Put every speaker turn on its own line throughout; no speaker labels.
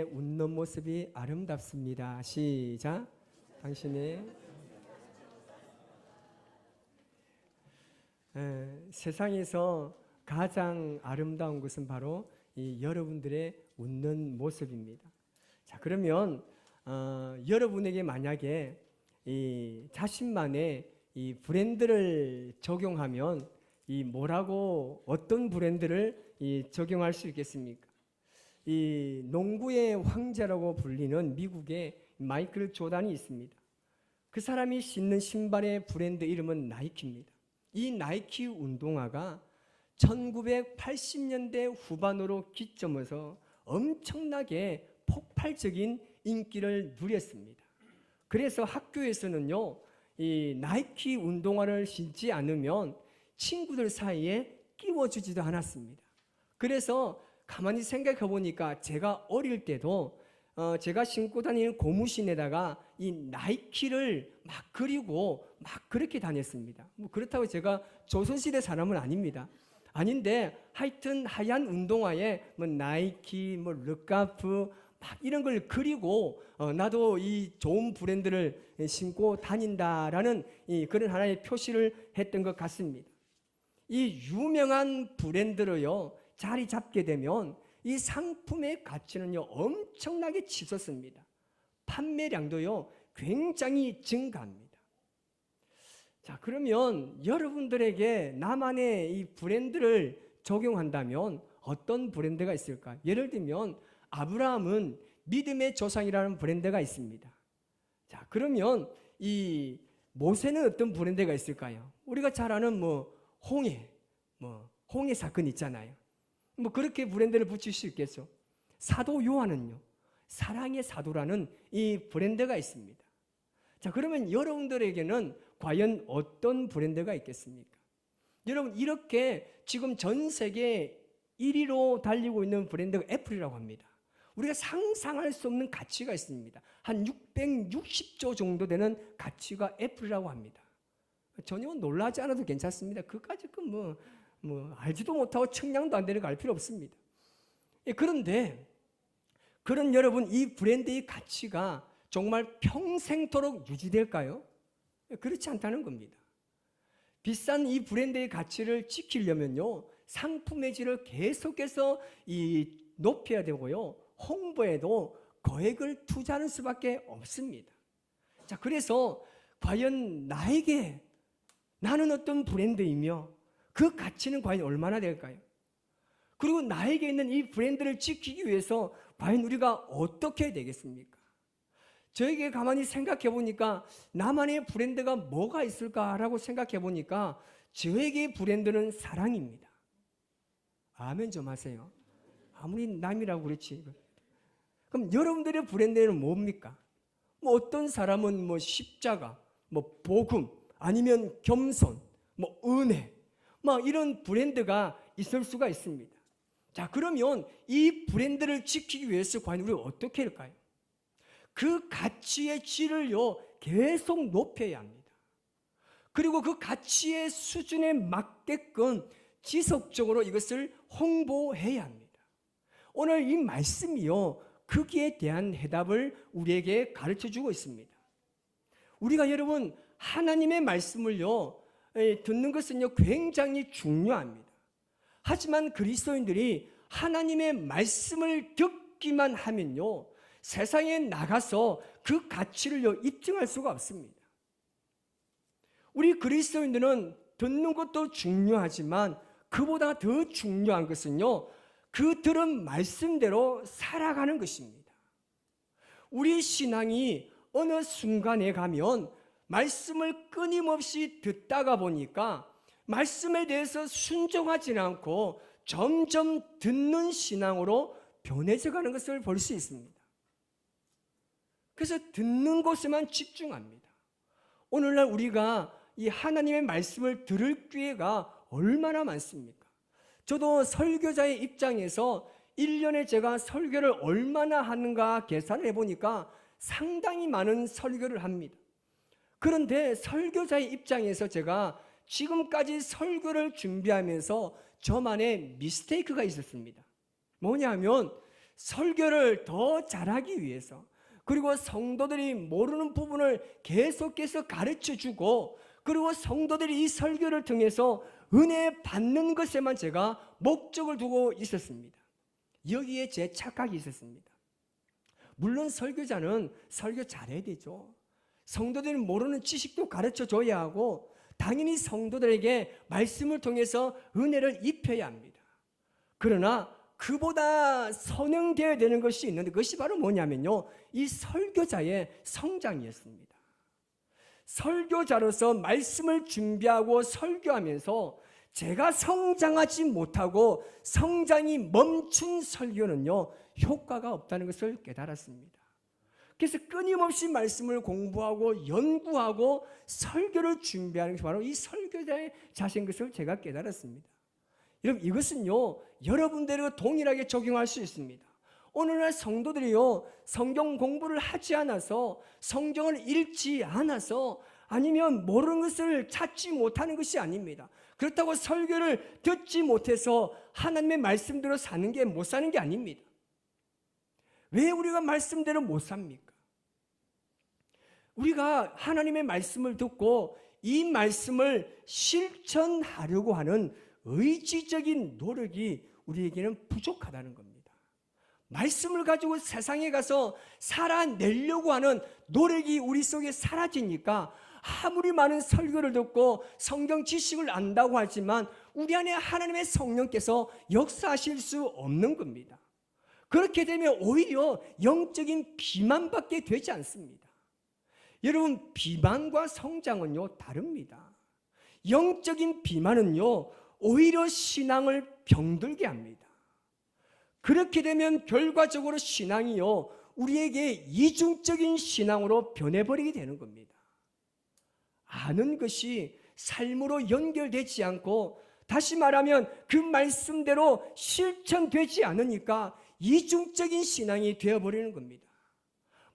웃는 모습이 아름답습니다. 시작. 당신이 세상에서 가장 아름다운 것은 바로 이 여러분들의 웃는 모습입니다. 자, 그러면 여러분에게 만약에 이 자신만의 이 브랜드를 적용하면 이 뭐라고 어떤 브랜드를 적용할 수 있겠습니까? 이 농구의 황제라고 불리는 미국의 마이클 조단이 있습니다. 그 사람이 신는 신발의 브랜드 이름은 나이키입니다. 이 나이키 운동화가 1980년대 후반으로 기점해서 엄청나게 폭발적인 인기를 누렸습니다. 그래서 학교에서는요, 이 나이키 운동화를 신지 않으면 친구들 사이에 끼워주지도 않았습니다. 그래서 가만히 생각해 보니까 제가 어릴 때도 제가 신고 다니는 고무신에다가 이 나이키를 막 그리고 막 그렇게 다녔습니다. 뭐 그렇다고 제가 조선시대 사람은 아닙니다. 아닌데 하여튼 하얀 운동화에 뭐 나이키, 뭐 르카프 막 이런 걸 그리고 나도 이 좋은 브랜드를 신고 다닌다라는 그런 하나의 표시를 했던 것 같습니다. 이 유명한 브랜드로요 자리 잡게 되면 이 상품의 가치는요 엄청나게 치솟습니다. 판매량도요 굉장히 증가합니다. 자, 그러면 여러분들에게 나만의 이 브랜드를 적용한다면 어떤 브랜드가 있을까? 예를 들면 아브라함은 믿음의 조상이라는 브랜드가 있습니다. 자, 그러면 이 모세는 어떤 브랜드가 있을까요? 우리가 잘 아는 홍해 사건 있잖아요. 그렇게 브랜드를 붙일 수 있겠죠. 사도 요한은요 사랑의 사도라는 이 브랜드가 있습니다. 자, 그러면 여러분들에게는 과연 어떤 브랜드가 있겠습니까? 여러분, 이렇게 지금 전 세계 1위로 달리고 있는 브랜드가 애플이라고 합니다. 우리가 상상할 수 없는 가치가 있습니다. 한 660조 정도 되는 가치가 애플이라고 합니다. 전혀 놀라지 않아도 괜찮습니다. 그까지 알지도 못하고 청량도 안 되는 거 알 필요 없습니다. 그런데 그런 여러분, 이 브랜드의 가치가 정말 평생토록 유지될까요? 그렇지 않다는 겁니다. 비싼 이 브랜드의 가치를 지키려면요 상품의 질을 계속해서 높여야 되고요 홍보에도 거액을 투자하는 수밖에 없습니다. 자, 그래서 과연 나는 어떤 브랜드이며 그 가치는 과연 얼마나 될까요? 그리고 나에게 있는 이 브랜드를 지키기 위해서 과연 우리가 어떻게 해야 되겠습니까? 저에게 가만히 생각해 보니까 나만의 브랜드가 뭐가 있을까라고 생각해 보니까 저에게 브랜드는 사랑입니다. 아멘 좀 하세요. 아무리 남이라고 그렇지. 그럼 여러분들의 브랜드는 뭡니까? 어떤 사람은 십자가, 복음, 아니면 겸손, 은혜, 이런 브랜드가 있을 수가 있습니다. 자, 그러면 이 브랜드를 지키기 위해서 과연 우리가 어떻게 할까요? 그 가치의 질을요 계속 높여야 합니다. 그리고 그 가치의 수준에 맞게끔 지속적으로 이것을 홍보해야 합니다. 오늘 이 말씀이요 거기에 대한 해답을 우리에게 가르쳐주고 있습니다. 우리가 여러분 하나님의 말씀을요 듣는 것은요 굉장히 중요합니다. 하지만 그리스도인들이 하나님의 말씀을 듣기만 하면요 세상에 나가서 그 가치를요 입증할 수가 없습니다. 우리 그리스도인들은 듣는 것도 중요하지만 그보다 더 중요한 것은요 그 들은 말씀대로 살아가는 것입니다. 우리 신앙이 어느 순간에 가면 말씀을 끊임없이 듣다가 보니까 말씀에 대해서 순종하지 않고 점점 듣는 신앙으로 변해져 가는 것을 볼 수 있습니다. 그래서 듣는 것에만 집중합니다. 오늘날 우리가 이 하나님의 말씀을 들을 기회가 얼마나 많습니까? 저도 설교자의 입장에서 1년에 제가 설교를 얼마나 하는가 계산을 해보니까 상당히 많은 설교를 합니다. 그런데 설교자의 입장에서 제가 지금까지 설교를 준비하면서 저만의 미스테이크가 있었습니다. 뭐냐면 설교를 더 잘하기 위해서, 그리고 성도들이 모르는 부분을 계속해서 가르쳐주고, 그리고 성도들이 이 설교를 통해서 은혜 받는 것에만 제가 목적을 두고 있었습니다. 여기에 제 착각이 있었습니다. 물론 설교자는 설교 잘해야 되죠. 성도들이 모르는 지식도 가르쳐줘야 하고, 당연히 성도들에게 말씀을 통해서 은혜를 입혀야 합니다. 그러나 그보다 선행되어야 되는 것이 있는데, 그것이 바로 뭐냐면요, 이 설교자의 성장이었습니다. 설교자로서 말씀을 준비하고 설교하면서 제가 성장하지 못하고 성장이 멈춘 설교는요, 효과가 없다는 것을 깨달았습니다. 그래서 끊임없이 말씀을 공부하고 연구하고 설교를 준비하는 것이 바로 이 설교자의 자세인 것을 제가 깨달았습니다. 여러분, 이것은요, 여러분들과 동일하게 적용할 수 있습니다. 오늘날 성도들이요, 성경 공부를 하지 않아서, 성경을 읽지 않아서, 아니면 모르는 것을 찾지 못하는 것이 아닙니다. 그렇다고 설교를 듣지 못해서 하나님의 말씀대로 사는 게 못 사는 게 아닙니다. 왜 우리가 말씀대로 못 삽니까? 우리가 하나님의 말씀을 듣고 이 말씀을 실천하려고 하는 의지적인 노력이 우리에게는 부족하다는 겁니다. 말씀을 가지고 세상에 가서 살아내려고 하는 노력이 우리 속에 사라지니까 아무리 많은 설교를 듣고 성경 지식을 안다고 하지만 우리 안에 하나님의 성령께서 역사하실 수 없는 겁니다. 그렇게 되면 오히려 영적인 비만밖에 되지 않습니다. 여러분, 비만과 성장은요, 다릅니다. 영적인 비만은요, 오히려 신앙을 병들게 합니다. 그렇게 되면 결과적으로 신앙이요, 우리에게 이중적인 신앙으로 변해버리게 되는 겁니다. 아는 것이 삶으로 연결되지 않고, 다시 말하면 그 말씀대로 실천되지 않으니까 이중적인 신앙이 되어버리는 겁니다.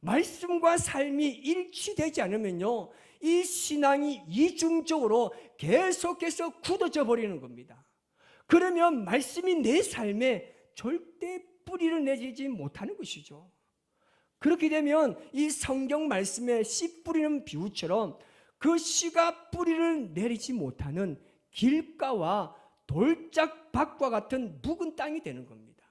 말씀과 삶이 일치되지 않으면요, 이 신앙이 이중적으로 계속해서 굳어져 버리는 겁니다. 그러면 말씀이 내 삶에 절대 뿌리를 내리지 못하는 것이죠. 그렇게 되면 이 성경 말씀에 씨 뿌리는 비유처럼 그 씨가 뿌리를 내리지 못하는 길가와 돌짝밭과 같은 묵은 땅이 되는 겁니다.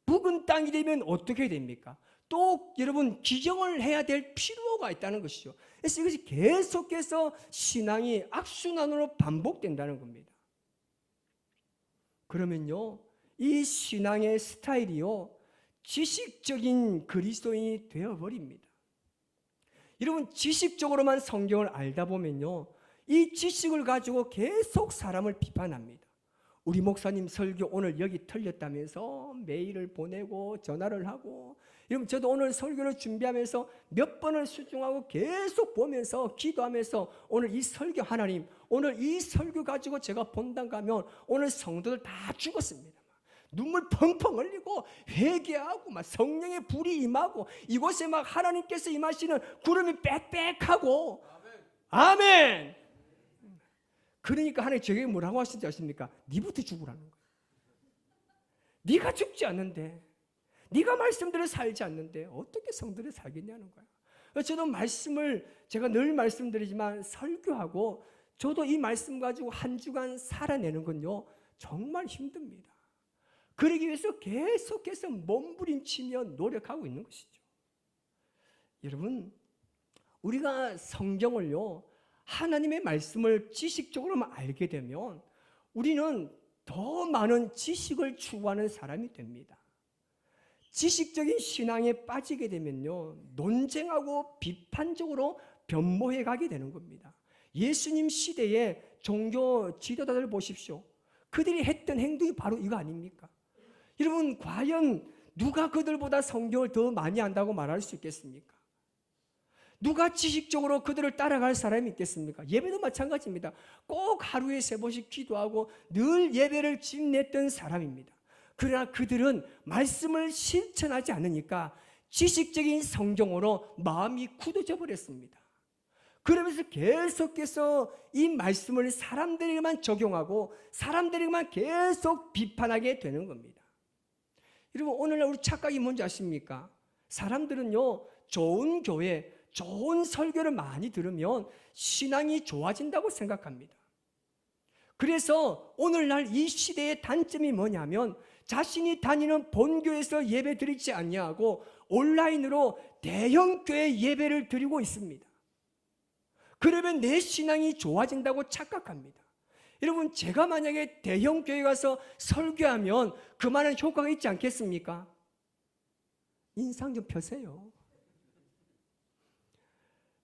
묵은 땅이 되면 어떻게 됩니까? 또 여러분, 기경을 해야 될 필요가 있다는 것이죠. 그래서 이것이 계속해서 신앙이 악순환으로 반복된다는 겁니다. 그러면요, 이 신앙의 스타일이요, 지식적인 그리스도인이 되어버립니다. 여러분, 지식적으로만 성경을 알다 보면요, 이 지식을 가지고 계속 사람을 비판합니다. 우리 목사님 설교 오늘 여기 틀렸다면서 메일을 보내고 전화를 하고, 여러분, 저도 오늘 설교를 준비하면서 몇 번을 수중하고 계속 보면서 기도하면서 오늘 이 설교, 하나님 오늘 이 설교 가지고 제가 본당 가면 오늘 성도들 다 죽었습니다. 눈물 펑펑 흘리고 회개하고 막 성령의 불이 임하고 이곳에 막 하나님께서 임하시는 구름이 빽빽하고, 아멘. 그러니까 하나님 저에게 뭐라고 하시는지 아십니까? 네부터 죽으라는 거예요. 네가 죽지 않는데, 네가 말씀대로 살지 않는데 어떻게 성도를 살겠냐는 거예요. 저도 말씀을 제가 늘 말씀드리지만 설교하고 저도 이 말씀 가지고 한 주간 살아내는 건요, 정말 힘듭니다. 그러기 위해서 계속해서 몸부림치며 노력하고 있는 것이죠. 여러분, 우리가 성경을요, 하나님의 말씀을 지식적으로만 알게 되면 우리는 더 많은 지식을 추구하는 사람이 됩니다. 지식적인 신앙에 빠지게 되면요, 논쟁하고 비판적으로 변모해 가게 되는 겁니다. 예수님 시대의 종교 지도자들 보십시오. 그들이 했던 행동이 바로 이거 아닙니까? 여러분, 과연 누가 그들보다 성경을 더 많이 안다고 말할 수 있겠습니까? 누가 지식적으로 그들을 따라갈 사람이 있겠습니까? 예배도 마찬가지입니다. 꼭 하루에 3번씩 기도하고 늘 예배를 지냈던 사람입니다. 그러나 그들은 말씀을 실천하지 않으니까 지식적인 성경으로 마음이 굳어져 버렸습니다. 그러면서 계속해서 이 말씀을 사람들에게만 적용하고 사람들에게만 계속 비판하게 되는 겁니다. 여러분, 오늘날 우리 착각이 뭔지 아십니까? 사람들은요, 좋은 교회, 좋은 설교를 많이 들으면 신앙이 좋아진다고 생각합니다. 그래서 오늘날 이 시대의 단점이 뭐냐면 자신이 다니는 본교에서 예배 드리지 아니하고 온라인으로 대형 교회 예배를 드리고 있습니다. 그러면 내 신앙이 좋아진다고 착각합니다. 여러분, 제가 만약에 대형 교회 가서 설교하면 그만한 효과가 있지 않겠습니까? 인상 좀 펴세요.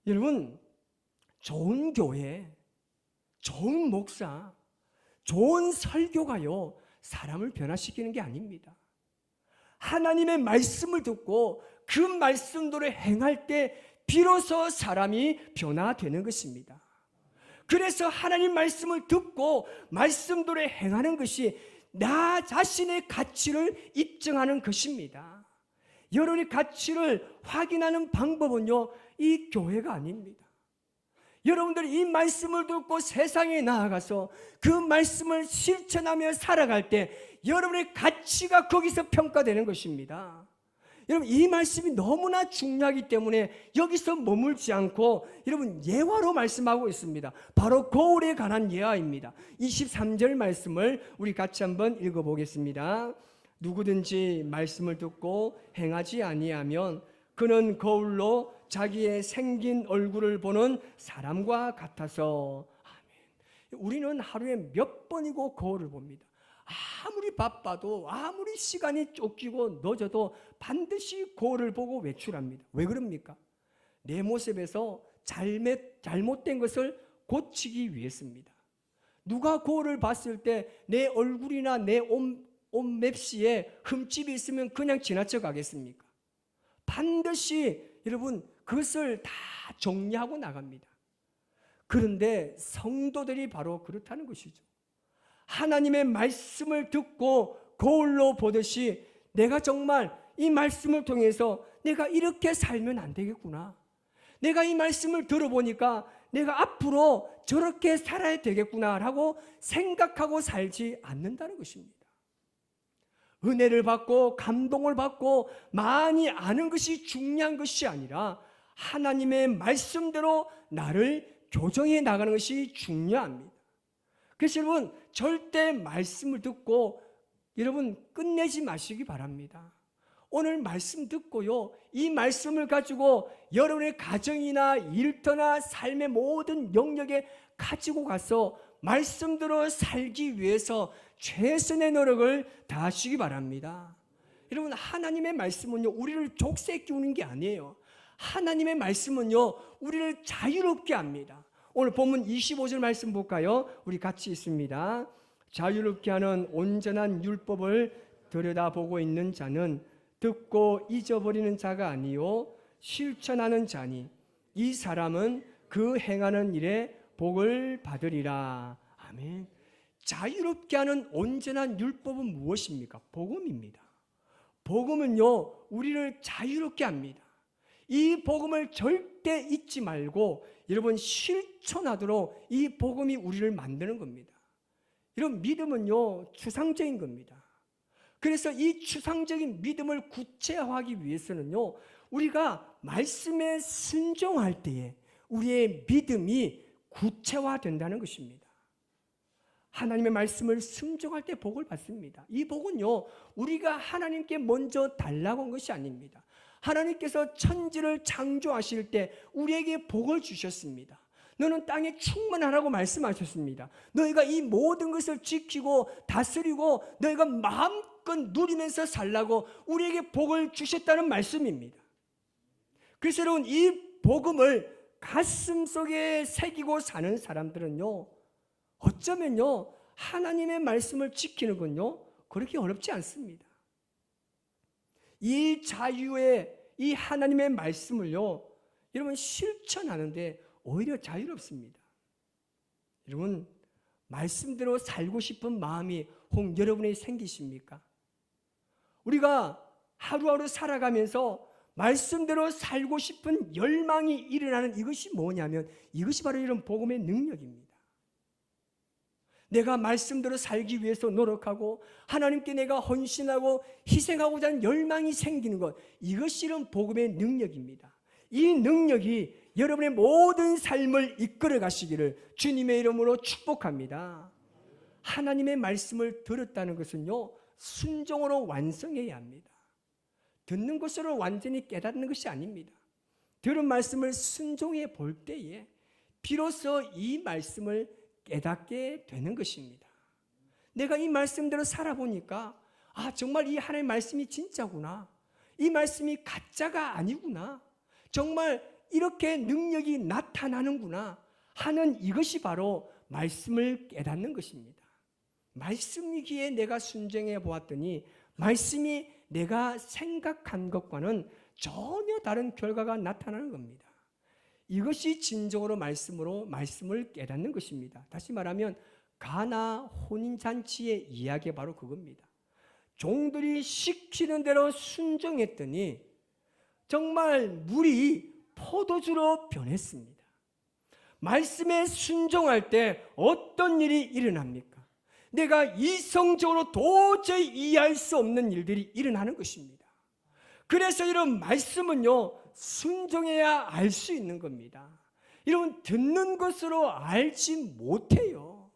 여러분, 좋은 교회, 좋은 목사, 좋은 설교가요, 사람을 변화시키는 게 아닙니다. 하나님의 말씀을 듣고 그 말씀대로 행할 때 비로소 사람이 변화되는 것입니다. 그래서 하나님 말씀을 듣고 말씀대로 행하는 것이 나 자신의 가치를 입증하는 것입니다. 여러분의 가치를 확인하는 방법은요, 이 교회가 아닙니다. 여러분들이 이 말씀을 듣고 세상에 나아가서 그 말씀을 실천하며 살아갈 때 여러분의 가치가 거기서 평가되는 것입니다. 여러분, 이 말씀이 너무나 중요하기 때문에 여기서 머물지 않고 여러분 예화로 말씀하고 있습니다. 바로 거울에 관한 예화입니다. 23절 말씀을 우리 같이 한번 읽어보겠습니다. 누구든지 말씀을 듣고 행하지 아니하면 그는 거울로 자기의 생긴 얼굴을 보는 사람과 같아서. 아멘. 우리는 하루에 몇 번이고 거울을 봅니다. 아무리 바빠도 아무리 시간이 쫓기고 늦어도 반드시 거울을 보고 외출합니다. 왜 그럽니까? 내 모습에서 잘못된 것을 고치기 위해서입니다. 누가 거울을 봤을 때 내 얼굴이나 내 옷 맵시에 흠집이 있으면 그냥 지나쳐 가겠습니까? 반드시 여러분 그것을 다 정리하고 나갑니다. 그런데 성도들이 바로 그렇다는 것이죠. 하나님의 말씀을 듣고 거울로 보듯이 내가 정말 이 말씀을 통해서 내가 이렇게 살면 안 되겠구나. 내가 이 말씀을 들어보니까 내가 앞으로 저렇게 살아야 되겠구나라고 생각하고 살지 않는다는 것입니다. 은혜를 받고 감동을 받고 많이 아는 것이 중요한 것이 아니라 하나님의 말씀대로 나를 교정해 나가는 것이 중요합니다. 그래서 여러분 절대 말씀을 듣고 여러분 끝내지 마시기 바랍니다. 오늘 말씀 듣고요, 이 말씀을 가지고 여러분의 가정이나 일터나 삶의 모든 영역에 가지고 가서 말씀대로 살기 위해서 최선의 노력을 다하시기 바랍니다. 여러분, 하나님의 말씀은요, 우리를 족쇄 끼우는 게 아니에요. 하나님의 말씀은요, 우리를 자유롭게 합니다. 오늘 본문 25절 말씀 볼까요? 우리 같이 있습니다. 자유롭게 하는 온전한 율법을 들여다보고 있는 자는 듣고 잊어버리는 자가 아니요 실천하는 자니 이 사람은 그 행하는 일에 복을 받으리라. 아멘. 자유롭게 하는 온전한 율법은 무엇입니까? 복음입니다. 복음은요, 우리를 자유롭게 합니다. 이 복음을 절대 잊지 말고 여러분 실천하도록 이 복음이 우리를 만드는 겁니다. 이런 믿음은요, 추상적인 겁니다. 그래서 이 추상적인 믿음을 구체화하기 위해서는요, 우리가 말씀에 순종할 때에 우리의 믿음이 구체화된다는 것입니다. 하나님의 말씀을 순종할 때 복을 받습니다. 이 복은요, 우리가 하나님께 먼저 달라고 한 것이 아닙니다. 하나님께서 천지를 창조하실 때 우리에게 복을 주셨습니다. 너는 땅에 충만하라고 말씀하셨습니다. 너희가 이 모든 것을 지키고 다스리고 너희가 마음껏 누리면서 살라고 우리에게 복을 주셨다는 말씀입니다. 그래서 여러분, 이 복음을 가슴속에 새기고 사는 사람들은요, 어쩌면요, 하나님의 말씀을 지키는 건요, 그렇게 어렵지 않습니다. 이 자유의 이 하나님의 말씀을요, 여러분 실천하는데 오히려 자유롭습니다. 여러분, 말씀대로 살고 싶은 마음이 혹 여러분에게 생기십니까? 우리가 하루하루 살아가면서 말씀대로 살고 싶은 열망이 일어나는 이것이 뭐냐면 이것이 바로 이런 복음의 능력입니다. 내가 말씀대로 살기 위해서 노력하고 하나님께 내가 헌신하고 희생하고자 하는 열망이 생기는 것, 이것이 이런 복음의 능력입니다. 이 능력이 여러분의 모든 삶을 이끌어 가시기를 주님의 이름으로 축복합니다. 하나님의 말씀을 들었다는 것은요, 순종으로 완성해야 합니다. 듣는 것으로 완전히 깨닫는 것이 아닙니다. 들은 말씀을 순종해 볼 때에 비로소 이 말씀을 깨닫게 되는 것입니다. 내가 이 말씀대로 살아보니까 정말 이 하나님의 말씀이 진짜구나. 이 말씀이 가짜가 아니구나. 정말 이렇게 능력이 나타나는구나 하는 이것이 바로 말씀을 깨닫는 것입니다. 말씀이기에 내가 순종해 보았더니 말씀이 내가 생각한 것과는 전혀 다른 결과가 나타나는 겁니다. 이것이 진정으로 말씀을 깨닫는 것입니다. 다시 말하면 가나 혼인잔치의 이야기가 바로 그겁니다. 종들이 시키는 대로 순종했더니 정말 물이 포도주로 변했습니다. 말씀에 순종할 때 어떤 일이 일어납니까? 내가 이성적으로 도저히 이해할 수 없는 일들이 일어나는 것입니다. 그래서 이런 말씀은요, 순종해야 알 수 있는 겁니다. 여러분, 듣는 것으로 알지 못해요.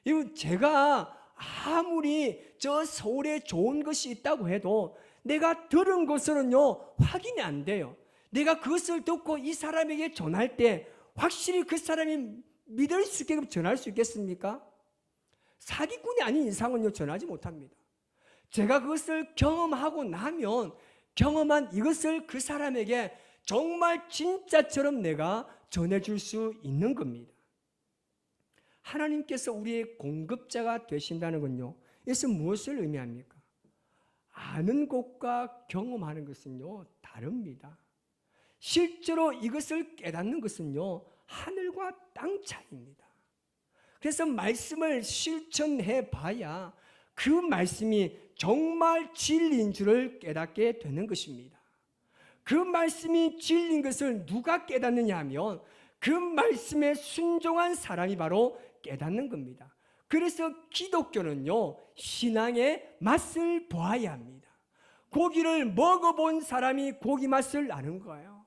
여러분, 제가 아무리 저 서울에 좋은 것이 있다고 해도 내가 들은 것으로는요, 확인이 안 돼요. 내가 그것을 듣고 이 사람에게 전할 때 확실히 그 사람이 믿을 수 있게끔 전할 수 있겠습니까? 사기꾼이 아닌 이상은요, 전하지 못합니다. 제가 그것을 경험하고 나면 경험한 이것을 그 사람에게 정말 진짜처럼 내가 전해줄 수 있는 겁니다. 하나님께서 우리의 공급자가 되신다는 건요, 이것은 무엇을 의미합니까? 아는 것과 경험하는 것은요, 다릅니다. 실제로 이것을 깨닫는 것은요, 하늘과 땅 차이입니다. 그래서 말씀을 실천해 봐야 그 말씀이 정말 진리인 줄을 깨닫게 되는 것입니다. 그 말씀이 진리인 것을 누가 깨닫느냐 하면 그 말씀에 순종한 사람이 바로 깨닫는 겁니다. 그래서 기독교는요, 신앙의 맛을 보아야 합니다. 고기를 먹어본 사람이 고기 맛을 아는 거예요.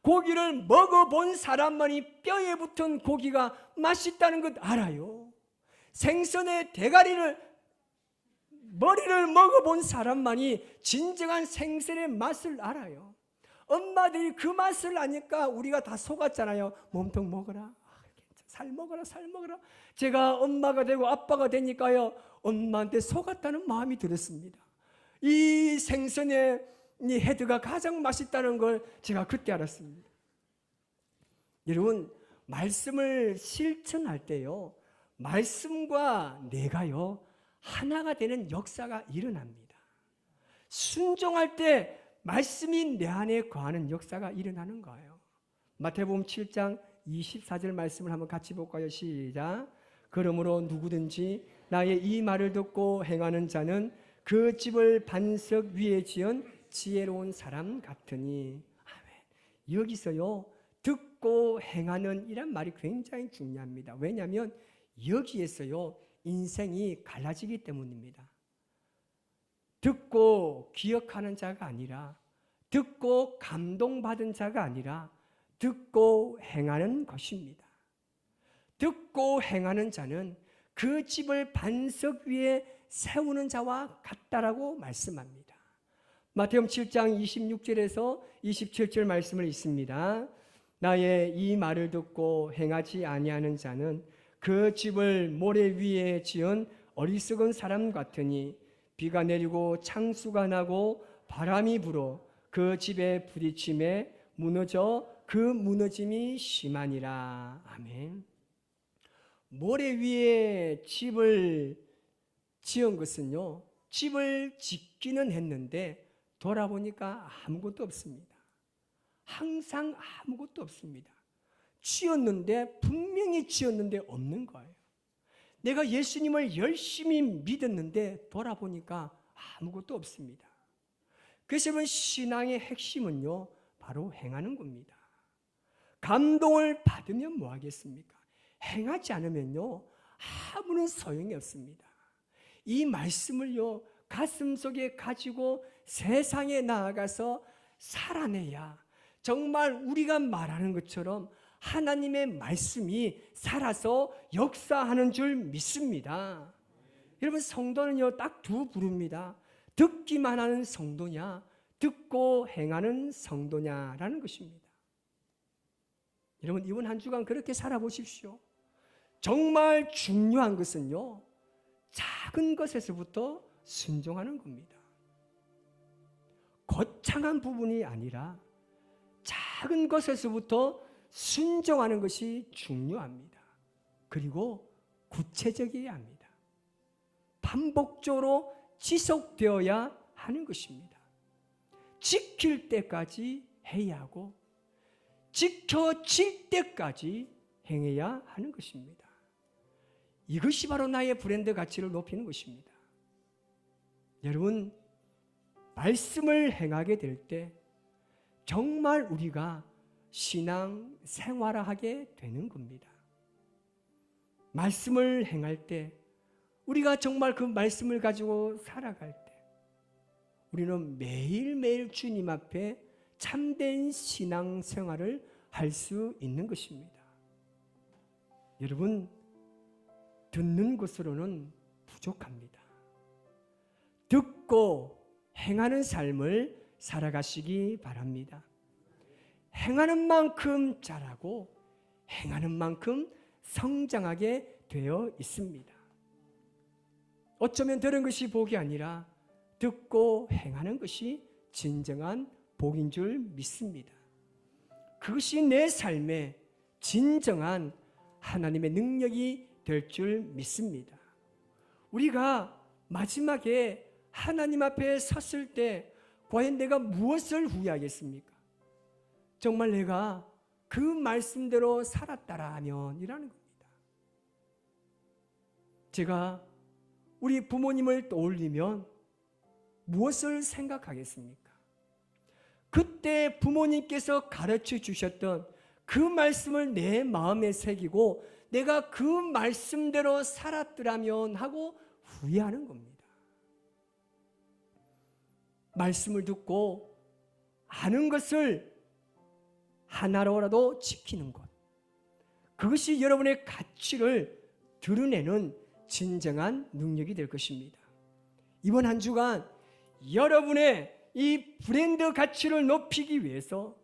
고기를 먹어본 사람만이 뼈에 붙은 고기가 맛있다는 것 알아요. 생선의 머리를 먹어본 사람만이 진정한 생선의 맛을 알아요. 엄마들이 그 맛을 아니까 우리가 다 속았잖아요. 몸통 먹어라, 살 먹어라, 살 먹어라. 제가 엄마가 되고 아빠가 되니까요, 엄마한테 속았다는 마음이 들었습니다. 이 생선의 이 헤드가 가장 맛있다는 걸 제가 그때 알았습니다. 여러분, 말씀을 실천할 때요, 말씀과 내가요, 하나가 되는 역사가 일어납니다. 순종할 때 말씀이 내 안에 거하는 역사가 일어나는 거예요. 마태복음 7장 24절 말씀을 한번 같이 볼까요? 시작. 그러므로 누구든지 나의 이 말을 듣고 행하는 자는 그 집을 반석 위에 지은 지혜로운 사람 같으니. 아멘. 여기서요, 듣고 행하는 이란 말이 굉장히 중요합니다. 왜냐하면 여기에서요, 인생이 갈라지기 때문입니다. 듣고 기억하는 자가 아니라, 듣고 감동받은 자가 아니라 듣고 행하는 것입니다. 듣고 행하는 자는 그 집을 반석 위에 세우는 자와 같다라고 말씀합니다. 마태복음 7장 26절에서 27절 말씀을 읽습니다. 나의 이 말을 듣고 행하지 아니하는 자는 그 집을 모래 위에 지은 어리석은 사람 같으니 비가 내리고 창수가 나고 바람이 불어 그 집에 부딪힘에 무너져 그 무너짐이 심하니라. 아멘. 모래 위에 집을 지은 것은요, 집을 짓기는 했는데 돌아보니까 아무것도 없습니다. 항상 아무것도 없습니다. 분명히 지었는데 없는 거예요. 내가 예수님을 열심히 믿었는데 돌아보니까 아무것도 없습니다. 그래서 여러분, 신앙의 핵심은요, 바로 행하는 겁니다. 감동을 받으면 뭐 하겠습니까? 행하지 않으면요, 아무런 소용이 없습니다. 이 말씀을요, 가슴 속에 가지고 세상에 나아가서 살아내야 정말 우리가 말하는 것처럼 하나님의 말씀이 살아서 역사하는 줄 믿습니다. 여러분, 성도는요, 딱 두 부류입니다. 듣기만 하는 성도냐, 듣고 행하는 성도냐라는 것입니다. 여러분, 이번 한 주간 그렇게 살아보십시오. 정말 중요한 것은요, 작은 것에서부터 순종하는 겁니다. 거창한 부분이 아니라 작은 것에서부터 순종하는 것이 중요합니다. 그리고 구체적이어야 합니다. 반복적으로 지속되어야 하는 것입니다. 지킬 때까지 해야 하고 지켜질 때까지 행해야 하는 것입니다. 이것이 바로 나의 브랜드 가치를 높이는 것입니다. 여러분, 말씀을 행하게 될 때 정말 우리가 신앙 생활하게 되는 겁니다. 말씀을 행할 때 우리가 정말 그 말씀을 가지고 살아갈 때 우리는 매일매일 주님 앞에 참된 신앙 생활을 할 수 있는 것입니다. 여러분, 듣는 것으로는 부족합니다. 듣고 행하는 삶을 살아가시기 바랍니다. 행하는 만큼 자라고 행하는 만큼 성장하게 되어 있습니다. 어쩌면 들은 것이 복이 아니라 듣고 행하는 것이 진정한 복인 줄 믿습니다. 그것이 내 삶의 진정한 하나님의 능력이 될 줄 믿습니다. 우리가 마지막에 하나님 앞에 섰을 때 과연 내가 무엇을 후회하겠습니까? 정말 내가 그 말씀대로 살았다라면 이라는 겁니다. 제가 우리 부모님을 떠올리면 무엇을 생각하겠습니까? 그때 부모님께서 가르쳐 주셨던 그 말씀을 내 마음에 새기고 내가 그 말씀대로 살았더라면 하고 후회하는 겁니다. 말씀을 듣고 아는 것을 하나로라도 지키는 것, 그것이 여러분의 가치를 드러내는 진정한 능력이 될 것입니다. 이번 한 주간 여러분의 이 브랜드 가치를 높이기 위해서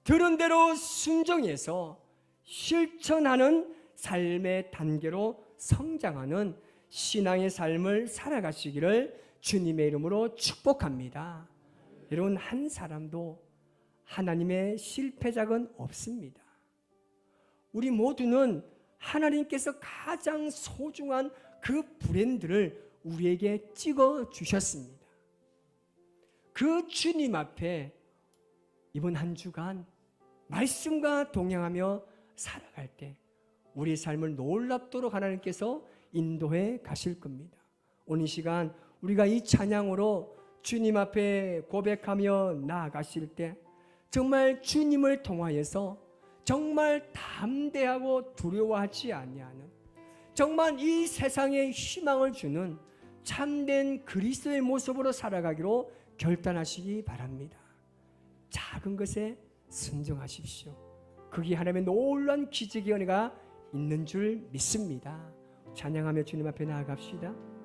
들은 대로 순종해서 실천하는 삶의 단계로 성장하는 신앙의 삶을 살아가시기를 주님의 이름으로 축복합니다. 여러분, 한 사람도 하나님의 실패작은 없습니다. 우리 모두는 하나님께서 가장 소중한 그 브랜드를 우리에게 찍어 주셨습니다. 그 주님 앞에 이번 한 주간 말씀과 동행하며 살아갈 때 우리 삶을 놀랍도록 하나님께서 인도해 가실 겁니다. 오늘 시간 우리가 이 찬양으로 주님 앞에 고백하며 나아가실 때 정말 주님을 통하여서 정말 담대하고 두려워하지 아니하는 정말 이 세상에 희망을 주는 참된 그리스도의 모습으로 살아가기로 결단하시기 바랍니다. 작은 것에 순종하십시오. 거기 하나님의 놀라운 기적의 은혜가 있는 줄 믿습니다. 찬양하며 주님 앞에 나아갑시다.